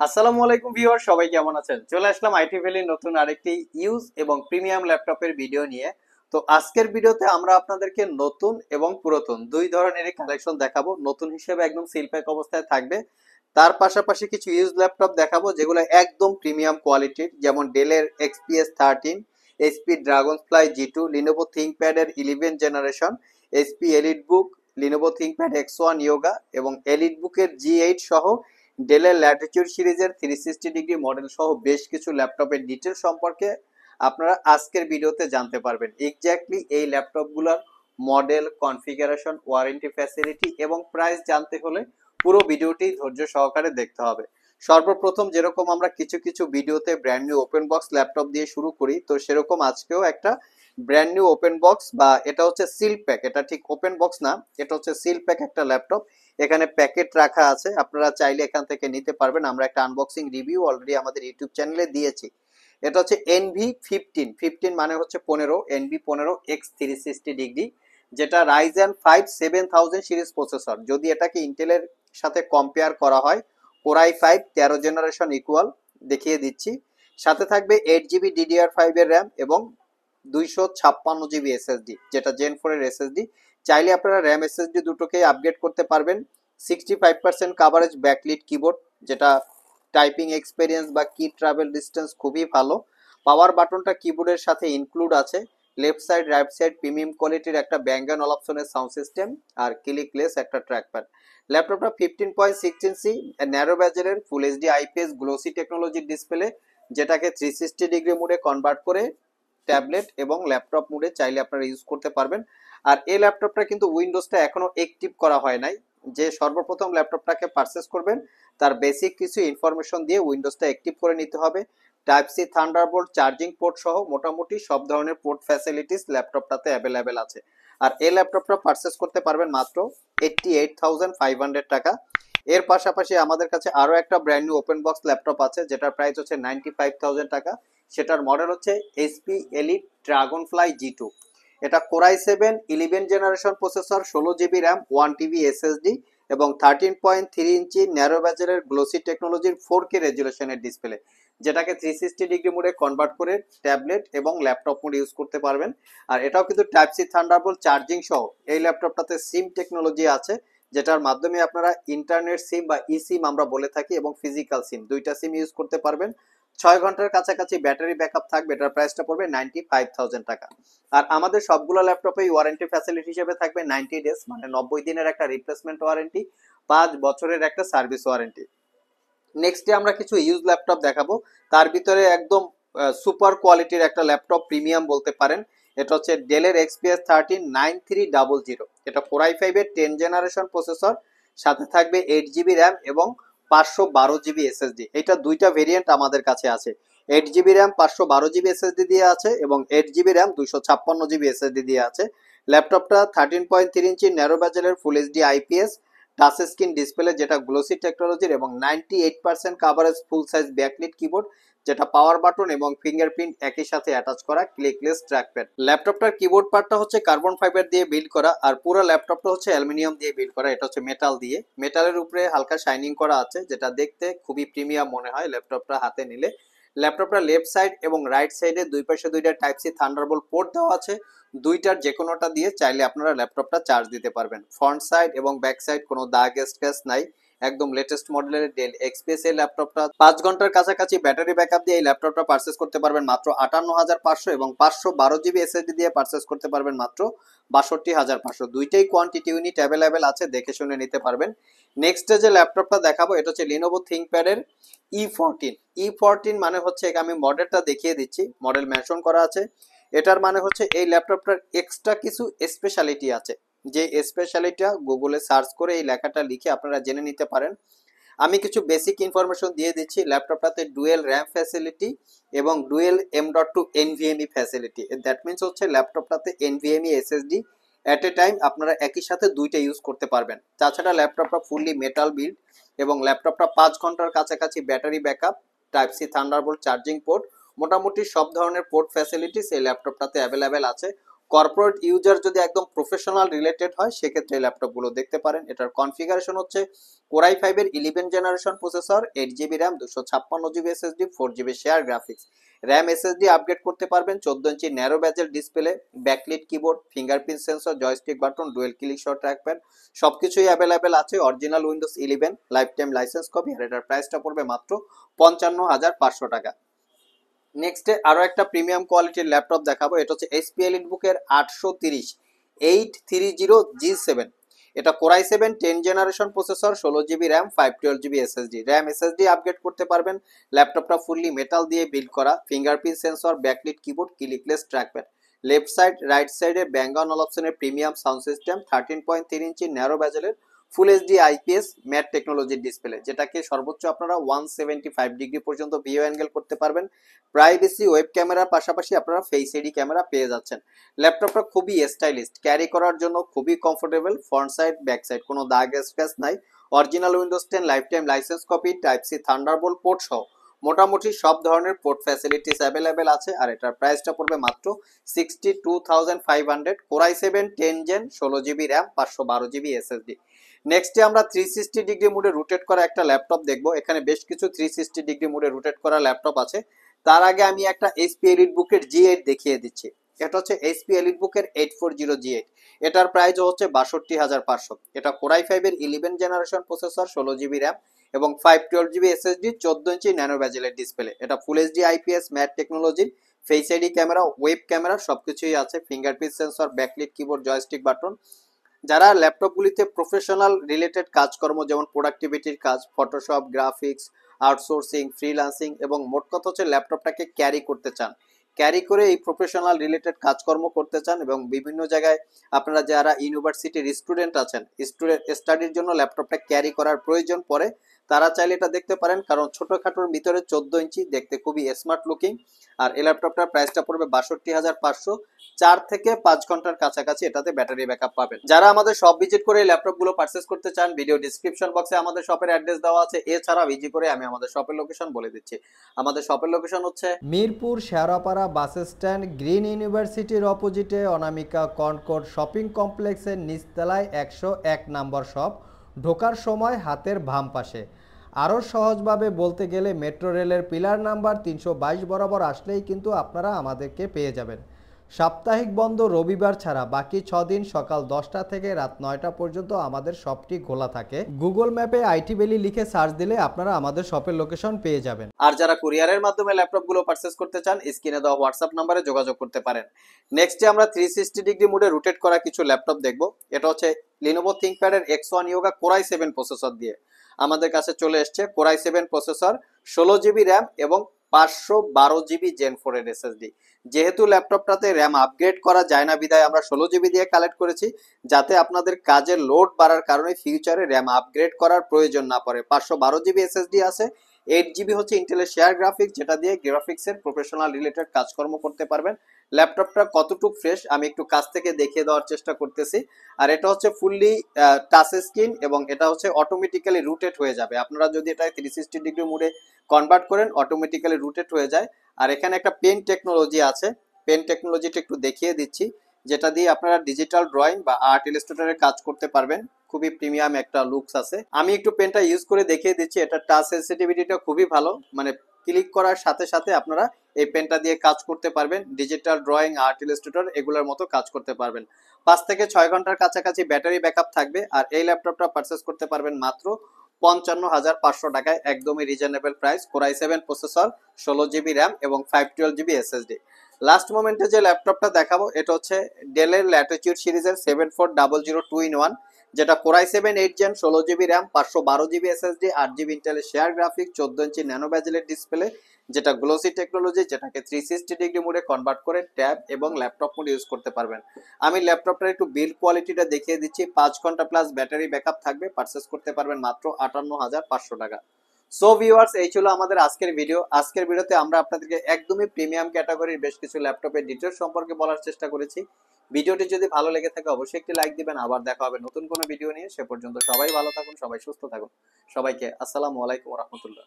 আসসালামু আলাইকুম ভিউয়ার, সবাই কেমন আছেন? চলে আসলাম আইটি ভ্যালির নতুন আরেকটি ইউজ এবং প্রিমিয়াম ল্যাপটপের ভিডিও নিয়ে। তো আজকের ভিডিওতে আমরা আপনাদেরকে নতুন এবং পুরাতন দুই ধরনেরই কালেকশন দেখাবো। নতুন হিসেবে একদম সিল প্যাক অবস্থায় থাকবে, তার পাশাপাশি কিছু ইউজ ল্যাপটপ দেখাবো যেগুলো একদম প্রিমিয়াম কোয়ালিটির, যেমন ডেলের XPS 13, HP Dragonfly G2, Lenovo থিংকপ্যাডের 11 জেনারেশন, HP EliteBook, Lenovo ThinkPad X1 Yoga এবং এলিট বুকের G8 সহ ডেলের ল্যাটিটিউড সিরিজের 360 ডিগ্রি মডেল সহ বেশ কিছু ল্যাপটপের ডিটেল সম্পর্কে আপনারা আজকের ভিডিওতে জানতে পারবেন। এক্স্যাক্টলি এই ল্যাপটপগুলোর মডেল, কনফিগারেশন, ওয়ারেন্টি ফ্যাসিলিটি এবং প্রাইস জানতে হলে পুরো ভিডিওটি ধৈর্য সহকারে দেখতে হবে। সর্বপ্রথম যেরকম আমরা কিছু কিছু ভিডিওতে brand new open box laptop দিয়ে শুরু করি, তো সেরকম আজকেও একটা ব্র্যান্ড নিউ ওপেন বক্স, বা এটা হচ্ছে সিল প্যাক, এটা ঠিক ওপেন বক্স না, এটা হচ্ছে সিল প্যাক একটা ল্যাপটপ। এখানে প্যাকেট রাখা আছে, আপনারা চাইলে এখান থেকে নিতে পারবেন। আমরা একটা আনবক্সিং রিভিউ অলরেডি আমাদের ইউটিউব চ্যানেলে দিয়েছি। এটা হচ্ছে NV15, মানে হচ্ছে 15, NV15 X 360 ডিগ্রি, যেটা রাইজেন 5 7000 সিরিজ প্রসেসর। যদি এটাকে ইন্টেলের সাথে কম্পেয়ার করা হয়, কোরাই 5 13 জেনারেশন ইকুয়াল, দেখিয়ে দিচ্ছি। সাথে থাকবে 8 GB DDR5 এর র্যাম এবং 256 GB SSD, যেটা জেন 4 এর SSD। চাইলে আপনারা র্যাম এসএসডি দুটোকেই আপগ্রেড করতে পারবেন। 65% কাভারেজ ব্যাকলিট কিবোর্ড, যেটা টাইপিং এক্সপিরিয়েন্স বা কি ট্রাভেল ডিস্টেন্স খুবই ভালো। পাওয়ার বাটনটা কিবোর্ডের সাথে ইনক্লুড আছে। Left side right side premium কোয়ালিটির একটা ব্যাঙ্গান অপশনের সাউন্ড সিস্টেম, আর ক্লিকলেস একটা ট্র্যাকপ্যাড। ল্যাপটপটা 15.6 ইঞ্চি ন্যারো ব্যাজেলের ফুল এইচডি আইপিএস গ্লোসি টেকনোলজির ডিসপ্লে, যেটাকে 360 ডিগ্রি মোডে কনভার্ট করে ট্যাবলেট এবং ল্যাপটপ মোডে চাইলে আপনারা ইউজ করতে পারবেন। আর এই ল্যাপটপটা কিন্তু উইন্ডোজটা এখনো অ্যাক্টিভ করা হয় নাই। যে সর্বপ্রথম ল্যাপটপটাকে পারচেস করবেন, তার বেসিক কিছু ইনফরমেশন দিয়ে উইন্ডোজটা অ্যাক্টিভ করে নিতে হবে। Type C thunderbolt charging port সহ মোটামুটি সব ধরনের পোর্ট ফ্যাসিলিটিস ল্যাপটপটাতে অ্যাভেলেবেল আছে। আর এই ল্যাপটপটা পারচেস করতে পারবেন মাত্র 88,500 টাকা। এর পাশাপাশি আমাদের কাছে আরো একটা brand new open box laptop আছে, যেটার প্রাইস হচ্ছে 95,000 টাকা। সেটার মডেল হচ্ছে HP elite dragon fly G2। এটা core i 7 11 generation processor, 16 GB RAM, 1 TB SSD এবং 13.3 ইঞ্চি ন্যারো ব্যাজেলের গ্লোসি টেকনোলজির 4K রেজুলেশনের ডিসপ্লে, যেটাকে 360 ডিগ্রি মোডে কনভার্ট করে ট্যাবলেট এবং ল্যাপটপ মোড ইউজ করতে পারবেন। আর এটাও কিন্তু টাইপ সি থান্ডারবোল্ট চার্জিং সহ। এই ল্যাপটপটাতে সিম টেকনোলজি আছে, যেটার মাধ্যমে আপনারা ইন্টারনেট সিম বা ই সিম আমরা বলে থাকি এবং ফিজিক্যাল সিম, দুইটা সিম ইউজ করতে পারবেন। 6 ঘন্টার কাছাকাছি ব্যাটারি ব্যাকআপ থাকবে। এটার প্রাইসটা পড়বে 95,000 টাকা। আর আমাদের সবগুলো ল্যাপটপে ওয়ারেন্টি ফ্যাসিলিটি হিসেবে থাকবে 90 ডেজ, মানে 90 দিনের একটা রিপ্লেসমেন্ট ওয়ারেন্টি, 5 বছরের একটা সার্ভিস ওয়ারেন্টি। নেক্সটে আমরা কিছু ইউজ ল্যাপটপ দেখাবো। তার ভিতরে একদম সুপার কোয়ালিটির একটা ল্যাপটপ, প্রিমিয়াম বলতে পারেন। এটা হচ্ছে ডেলের XPS 13 9300। এটা কোরাই 5 এর 10 জেনারেশন প্রসেসর, সাথে থাকবে 8 GB র্যাম এবং 512 GB SSD। এটা দুইটা ভেরিয়েন্ট আমাদের কাছে আছে। 8 GB র্যাম 512 GB SSD দিয়ে আছে এবং 8 GB র্যাম 256 GB SSD দিয়ে আছে। ল্যাপটপটা 13.3 ইঞ্চি ন্যারো ব্যাজেলের full HD IPS touch screen display, যেটা গ্লোসি টেকনোলজির, এবং 98% coverage full size backlit keyboard, যেটা পাওয়ার বাটন এবং ফিঙ্গারপ্রিন্ট একই সাথে অ্যাটাচ করা ক্লিকলেস ট্র্যাকপ্যাড। ল্যাপটপটার কিবোর্ড পার্টটা হচ্ছে কার্বন ফাইবার দিয়ে বিল্ড করা, আর পুরো ল্যাপটপটা হচ্ছে অ্যালুমিনিয়াম দিয়ে বিল্ড করা। এটা হচ্ছে মেটাল দিয়ে, মেটালের উপরে হালকা শাইনিং করা আছে, যেটা দেখতে খুবই প্রিমিয়াম মনে হয় ল্যাপটপটা হাতে নিলে। ল্যাপটপটা লেফট সাইড এবং রাইট সাইডে দুই পাশে দুইটা টাইপ সি থান্ডারবোল্ট পোর্ট দেওয়া আছে। দুইটার যে কোনোটা দিয়ে চাইলে আপনারা ল্যাপটপটা চার্জ দিতে পারবেন। ফ্রন্ট সাইড এবং ব্যাক সাইড কোনো দাগ স্ক্র্যাচ নাই। একদম লেটেস্ট মডেলের ডেল এক্সপিএস এই ল্যাপটপটা 5 ঘন্টার কাছাকাছি ব্যাটারি ব্যাকআপ দিয়ে এই ল্যাপটপটা পারচেস করতে পারবেন মাত্র 58,500, এবং 512 GB SSD দিয়ে পারচেস করতে পারবেন মাত্র 62,500। দুইটাই কোয়ান্টিটি ইউনিট অ্যাভেলেবেল আছে, দেখে শুনে নিতে পারবেন। নেক্সট যে ল্যাপটপটা দেখাবো, এটা হচ্ছে লিনোভো থিংকপ্যাডের E14। মানে হচ্ছে আমি মডেলটা দেখিয়ে দিচ্ছি, মডেল মেনশন করা আছে। এটার মানে হচ্ছে এই ল্যাপটপটার এক্সট্রা কিছু স্পেশালিটি আছে, যে স্পেশালিটিটা গুগলে সার্চ করে এই লেখাটা লিখে আপনারা জেনে নিতে পারেন। আমি কিছু বেসিক ইনফরমেশন দিয়ে দিচ্ছি। ল্যাপটপটাতে ডুয়েল র্যাম ফ্যাসিলিটি এবং dual M.2 NVMe facility. That means হচ্ছে ল্যাপটপটাতে NVMe SSD at a time আপনারা একই সাথে দুইটা ইউজ করতে পারবেন। তাছাড়া ল্যাপটপটা ফুললি মেটাল বিল্ড, এবং ল্যাপটপটা 5 ঘন্টার কাছাকাছি battery backup, type C thunderbolt charging port, মোটামুটি সব ধরনের পোর্ট ফ্যাসিলিটিস এই ল্যাপটপটাতে অ্যাভেলেবেল আছে। কর্পোরেট ইউজার যদি একদম প্রফেশনাল রিলেটেড হয় সেক্ষেত্রে এই ল্যাপটপগুলো দেখতে পারেন। এটার কনফিগারেশন হচ্ছে কোরাই 5 এর 11 generation processor, 8 GB RAM, 256 GB SSD, 4 GB share graphics. RAM SSD upgrade করতে পারবেন, 14 inch narrow bezel display, backlit keyboard, fingerprint sensor, joystick button, dual click shot trackpad সবকিছুই অ্যাভেলেবেল আছে। Original Windows 11 life time licence copy, আর এটার প্রাইসটা পড়বে মাত্র 55,500 টাকা। নেক্সটে আরো একটা প্রিমিয়াম কোয়ালিটির ল্যাপটপ দেখাবো। এটা হচ্ছে এইচপি এলিটবুকের 830 830G7। এটা core i 7 10 generation processor, 16 GB RAM, 512 GB SSD. RAM SSD upgrade করতে পারবেন। ল্যাপটপটা ফুললি মেটাল দিয়ে বিল্ড করা, fingerprint sensor, backlit keyboard, clickless trackpad. Left side right সাইডে ব্যাঙ্গ অন অল অপশনের premium sound system, 13.3 inch narrow ব্যাজেলের ফুল এইচডি আইপিএস ম্যাট টেকনোলজির ডিসপ্লে, যেটাকে সর্বোচ্চ আপনারা 175 ডিগ্রি পর্যন্ত ভিউ অ্যাঙ্গেল করতে পারবেন। প্রাইভেসি ওয়েব ক্যামেরার পাশাপাশি আপনারা ফেস আইডি ক্যামেরা পেয়ে যাচ্ছেন। ল্যাপটপটা খুবই স্টাইলিশ, ক্যারি করার জন্য খুবই comfortable. Front side back side কোনো দাগ স্ক্র্যাচ নাই। Original Windows 10 life time licence copy, type C thunderbolt port সহ মোটামুটি সব ধরনের পোর্ট ফ্যাসিলিটিস অ্যাভেলেবেল আছে। আর এটার প্রাইসটা পড়বে মাত্র 62,500। Core i 7 10 gen, 16 GB RAM, 512 GB SSD. নেক্সটে আমরা 360 ডিগ্রি মোডে রোটেট করা একটা ল্যাপটপ দেখবো। এখানে বেশ কিছু 360 ডিগ্রি মোডে রোটেট করা ল্যাপটপ আছে। তার আগে আমি একটা এইচপি এলিটবুকের G8 দেখিয়ে দিচ্ছি। এটা হচ্ছে এইচপি এলিটবুকের 840G8। এটার প্রাইস হচ্ছে 62,500। এটা কোরাই 5 এর 11 জেনারেশন প্রসেসর, 16 জিবি র্যাম এবং 512 জিবি এসএসডি, 14 ইঞ্চি ন্যানো ব্যাজেলের ডিসপ্লে। এটা ফুল এইচডি আইপিএস ম্যাট টেকনোলজির, face ID camera, web camera সবকিছুই আছে। Fingerprint sensor, backlit keyboard, joystick button. যারা ল্যাপটপগুলিতে প্রফেশনাল রিলেটেড কাজকর্ম যেমন প্রোডাক্টিভিটির কাজ, ফটোশপ, গ্রাফিক্স, আউটসোর্সিং, ফ্রিল্যান্সিং এবং মোট কথা হচ্ছে ল্যাপটপটাকে ক্যারি করতে চান, ক্যারি করে এই প্রফেশনাল রিলেটেড কাজকর্ম করতে চান এবং বিভিন্ন জায়গায় আপনারা যারা ইউনিভার্সিটির স্টুডেন্ট আছেন, স্টাডির জন্য ল্যাপটপটা ক্যারি করার প্রয়োজন পড়ে, তারা চাইলে এটা দেখতে পারেন। কারণ ছোটখাটোর ভিতরে 14 ইঞ্চি, দেখতে খুবই স্মার্ট লুকিং। আর এই ল্যাপটপটার প্রাইসটা পড়বে 62,500। 4 থেকে 5 ঘন্টার কাছাকাছি এটাতে ব্যাটারি ব্যাকআপ পাবেন। যারা আমাদের শপ ভিজিট করে ল্যাপটপগুলো পারচেজ করতে চান, ভিডিও ডিসক্রিপশন বক্সে আমাদের শপের অ্যাড্রেস দেওয়া আছে। এছাড়া ভিজিট করে আমি আমাদের শপের লোকেশন বলে দিচ্ছি। আমাদের শপের লোকেশন হচ্ছে Mirpur Shewrapara bus stand, green ইউনিভার্সিটির অপোজিটে অনামিকা কনকর্ড শপিং কমপ্লেক্সের নিচতলায় 101 নম্বর শপ। ঢোকার সময় হাতের বাম পাশে। আরও সহজভাবে বলতে গেলে মেট্রো রেলের পিলার নাম্বার 322 বরাবর আসলেই কিন্তু আপনারা আমাদেরকে পেয়ে যাবেন। সাপ্তাহিক বন্ধ রবিবার ছাড়া বাকি 6 দিন সকাল 10টা থেকে রাত 9টা পর্যন্ত আমাদের শপটি খোলা থাকে। গুগল ম্যাপে আইটি ভ্যালি লিখে সার্চ দিলে আপনারা আমাদের শপের লোকেশন পেয়ে যাবেন। আর যারা কুরিয়ারের মাধ্যমে ল্যাপটপগুলো পারচেজ করতে চান, স্ক্রিনে দেওয়া হোয়াটসঅ্যাপ নাম্বারে যোগাযোগ করতে পারেন। নেক্সটে আমরা 360 ডিগ্রি মোডে রোটেট করা কিছু ল্যাপটপ দেখব। এটা হচ্ছে লিনোভো থিংকপ্যাডের X1 Yoga কোরাই 7 প্রসেসর দিয়ে আমাদের কাছে চলে এসছে। কোরাই 7 প্রসেসর, 16 জিবি র্যাম এবং 512 জিবি জেন 4 এর এসএসডি। যেহেতু ল্যাপটপটাতে র্যাম আপগ্রেড করা যায় না বিধায় আমরা 16 জিবি দিয়ে কালেক্ট করেছি, যাতে আপনাদের কাজের লোড বাড়ার কারণে ফিউচারে র্যাম আপগ্রেড করার প্রয়োজন না পড়ে। 512 জিবি এসএসডি আছে। 8 জিবি হচ্ছে ইন্টেলের শেয়ার গ্রাফিক্স, যেটা দিয়ে গ্রাফিক্সের প্রফেশনাল রিলেটেড কাজকর্ম করতে পারবেন। ল্যাপটপটা কতটুকু ফ্রেশ আমি একটু কাছ থেকে দেখিয়ে দেওয়ার চেষ্টা করতেছি। আর এটা হচ্ছে ফুললি টাচ স্ক্রিন এবং এটা হচ্ছে অটোমেটিক্যালি রুটেট হয়ে যাবে। আপনারা যদি এটা 360 ডিগ্রি মোডে কনভার্ট করেন, অটোমেটিক্যালি রুটেট হয়ে যায়। আর এখানে একটা পেন টেকনোলজি আছে, পেন টেকনোলজিটা একটু দেখিয়ে দিচ্ছি, যেটা দিয়ে আপনারা ডিজিটাল ড্রয়িং বা আর্ট ইলাস্ট্রেটরের কাজ করতে পারবেন। খুবই প্রিমিয়াম একটা লুকস আছে। আমি একটু পেনটা ইউজ করে দেখিয়ে দিচ্ছি। এটা টাচ সেন্সিটিভিটিটা খুবই ভালো, মানে ক্লিক করার সাথে সাথে আপনারা এই পেনটা দিয়ে কাজ করতে পারবেন। ডিজিটাল ড্রয়িং, আর্ট ইলাস্ট্রেটর এগুলোর মতো কাজ করতে পারবেন। 5 থেকে 6 ঘন্টার কাছাকাছি ব্যাটারি ব্যাকআপ থাকবে। আর এই ল্যাপটপটা পারচেস করতে পারবেন মাত্র 55,500 টাকায়, একদমই reasonable price. Core i 7 processor, 16 GB RAM এবং 512 জিবি এসএসডি। লাস্ট মোমেন্টে যে ল্যাপটপটা দেখাবো এটা হচ্ছে ডেলের ল্যাটিটিউড সিরিজের 7400 2-in-1, যেটা core i 7 8 gen, 16 GB RAM, 512 GB SSD, 8 GB ইন্টেলের শেয়ার গ্রাফিক্স, 14 ইঞ্চি ন্যানো ব্যাজেলের ডিসপ্লে, যেটা গ্লোসি টেকনোলজি, যেটাকে 360 ডিগ্রি মোডে কনভার্ট করে ট্যাব এবং ল্যাপটপ মোড ইউজ করতে পারবেন। আমি ল্যাপটপটার একটু বিল্ড কোয়ালিটিটা দেখিয়ে দিচ্ছি। 5 ঘন্টা প্লাস ব্যাটারি ব্যাকআপ থাকবে। পারচেস করতে পারবেন মাত্র 58,500 টাকা। সো ভিউয়ার্স, এই ছিল আমাদের আজকের ভিডিও। আজকের ভিডিওতে আমরা আপনাদেরকে একদমই প্রিমিয়াম ক্যাটাগরির বেশ কিছু ল্যাপটপের ডিটেইলস সম্পর্কে বলার চেষ্টা করেছি। ভিডিওটি যদি ভালো লেগে থাকে অবশ্যই একটি লাইক দিবেন। আবার দেখা হবে নতুন কোনো ভিডিও নিয়ে। সে পর্যন্ত সবাই ভালো থাকুন, সবাই সুস্থ থাকুন। সবাইকে আসসালামু আলাইকুম ওয়া রাহমাতুল্লাহ।